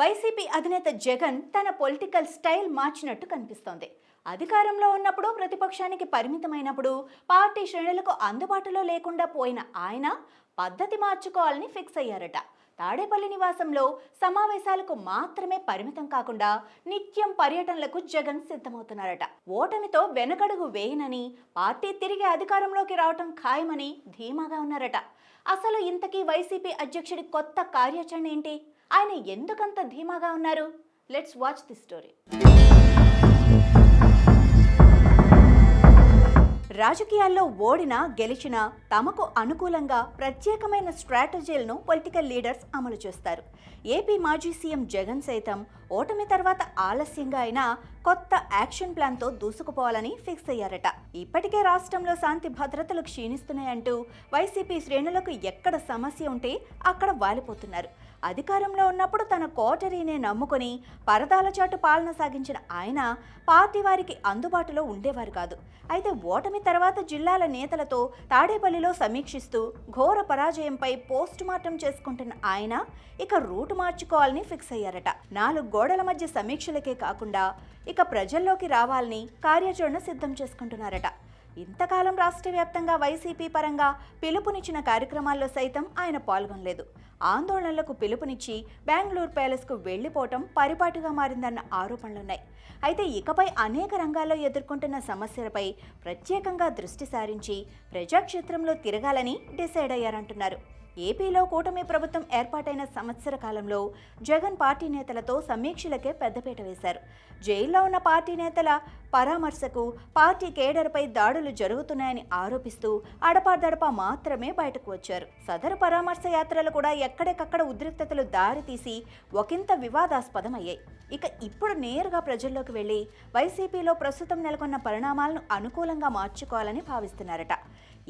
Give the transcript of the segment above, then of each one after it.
YCP అధినేత జగన్ తన political style మార్చినట్టు కనిపిస్తోంది. అధికారంలో ఉన్నప్పుడు ప్రతిపక్షానికి పరిమితమైనప్పుడు పార్టీ శ్రేణులకు అందుబాటులో లేకుండా పోయిన ఆయన పద్ధతి మార్చుకోవాలని ఫిక్స్ అయ్యారట. తాడేపల్లి నివాసంలో సమావేశాలకు మాత్రమే పరిమితం కాకుండా నిత్యం పర్యటనలకు జగన్ సిద్ధమవుతున్నారట. ఓటమితో వెనకడుగు వేయనని, పార్టీ తిరిగి అధికారంలోకి రావటం ఖాయమని ధీమాగా ఉన్నారట. అసలు ఇంతకీ వైసీపీ అధ్యక్షుడి కొత్త కార్యాచరణ ఏంటి? ఆయన ఎందుకంత ధీమాగా ఉన్నారు? Let's watch the story. రాజకీయాల్లో ఓడినా గెలిచినా తమకు అనుకూలంగా ప్రత్యేకమైన స్ట్రాటజీలను పొలిటికల్ లీడర్స్ అమలు చేస్తారు. ఏపీ మాజీ సీఎం జగన్ సైతం ఓటమి తర్వాత ఆలస్యంగా అయినా కొత్త యాక్షన్ ప్లాన్తో దూసుకుపోవాలని ఫిక్స్ అయ్యారట. ఇప్పటికే రాష్ట్రంలో శాంతి భద్రతలు క్షీణిస్తున్నాయంటూ వైసీపీ శ్రేణులకు ఎక్కడ సమస్య ఉంటే అక్కడ వాలిపోతున్నారు. అధికారంలో ఉన్నప్పుడు తన కోటరీనే నమ్ముకొని పరదాల చాటు పాలన సాగించిన ఆయన పార్టీ వారికి అందుబాటులో ఉండేవారు కాదు. అయితే ఓటమి తర్వాత జిల్లాల నేతలతో తాడేపల్లిలో సమీక్షిస్తూ ఘోర పరాజయంపై పోస్ట్ మార్టం చేసుకుంటున్న ఆయన ఇక రూటు మార్చుకోవాలని ఫిక్స్ అయ్యారట. 4 గోడల మధ్య సమీక్షలకే కాకుండా ఇక ప్రజల్లోకి రావాలని కార్యాచరణ సిద్ధం చేసుకుంటున్నారట. ఇంతకాలం రాష్ట్ర వ్యాప్తంగా వైసీపీ పరంగా పిలుపునిచ్చిన కార్యక్రమాల్లో సైతం ఆయన పాల్గొనలేదు. ఆందోళనలకు పిలుపునిచ్చి బెంగళూరు ప్యాలెస్కు వెళ్లిపోవటం పరిపాటిగా మారిందన్న ఆరోపణలున్నాయి. అయితే ఇకపై అనేక రంగాల్లో ఎదుర్కొంటున్న సమస్యలపై ప్రత్యేకంగా దృష్టి సారించి ప్రజాక్షేత్రంలో తిరగాలని డిసైడ్ అయ్యారంటున్నారు. ఏపీలో కూటమి ప్రభుత్వం ఏర్పాటైన సంవత్సర కాలంలో జగన్ పార్టీ నేతలతో సమీక్షలకే పెద్దపీట వేశారు. జైల్లో ఉన్న పార్టీ నేతల పరామర్శకు, పార్టీ కేడర్పై దాడులు జరుగుతున్నాయని ఆరోపిస్తూ అడపాదడపా మాత్రమే బయటకు వచ్చారు. సదరు పరామర్శ యాత్రలు కూడా ఎక్కడికక్కడ ఉద్రిక్తతలు దారితీసి ఒకంత వివాదాస్పదమయ్యాయి. ఇక ఇప్పుడు నేరుగా ప్రజల్లోకి వెళ్లి వైసీపీలో ప్రస్తుతం నెలకొన్న పరిణామాలను అనుకూలంగా మార్చుకోవాలని భావిస్తున్నారట.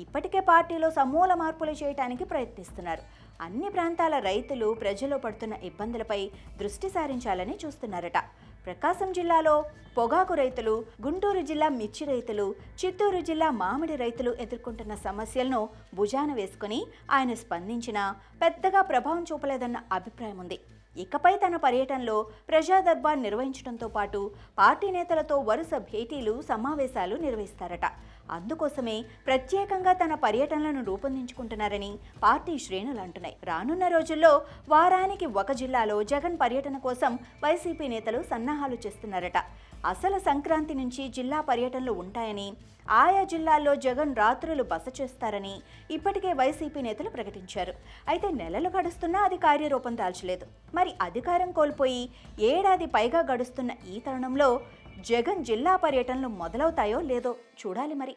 ఇప్పటికే పార్టీలో సమూల మార్పులు చేయడానికి ప్రయత్నిస్తున్నారు. అన్ని ప్రాంతాల రైతులు ప్రజలు పడుతున్న ఇబ్బందులపై దృష్టి సారించాలని చూస్తున్నారట. ప్రకాశం జిల్లాలో పొగాకు రైతులు, గుంటూరు జిల్లా మిర్చి రైతులు, చిత్తూరు జిల్లా మామిడి రైతులు ఎదుర్కొంటున్న సమస్యలను భుజాన వేసుకుని ఆయన స్పందించినా పెద్దగా ప్రభావం చూపలేదన్న అభిప్రాయం ఉంది. ఇకపై తన పర్యటనలో ప్రజా దర్బార్ నిర్వహించడంతో పాటు పార్టీ నేతలతో వరుస భేటీలు, సమావేశాలు నిర్వహిస్తారట. అందుకోసమే ప్రత్యేకంగా తన పర్యటనలను రూపొందించుకుంటున్నారని పార్టీ శ్రేణులు అంటున్నాయి. రానున్న రోజుల్లో వారానికి ఒక జిల్లాలో జగన్ పర్యటన కోసం వైసీపీ నేతలు సన్నాహాలు చేస్తున్నారట. అసలు సంక్రాంతి నుంచి జిల్లా పర్యటనలు ఉంటాయని, ఆయా జిల్లాల్లో జగన్ రాత్రులు బస చేస్తారని ఇప్పటికే వైసీపీ నేతలు ప్రకటించారు. అయితే నెలలు గడుస్తున్నా అది కార్యరూపం దాల్చలేదు. మరి అధికారం కోల్పోయి ఏడాది పైగా గడుస్తున్న ఈ తరుణంలో జగన్ జిల్లా పర్యటనలు మొదలవుతాయో లేదో చూడాలి మరి.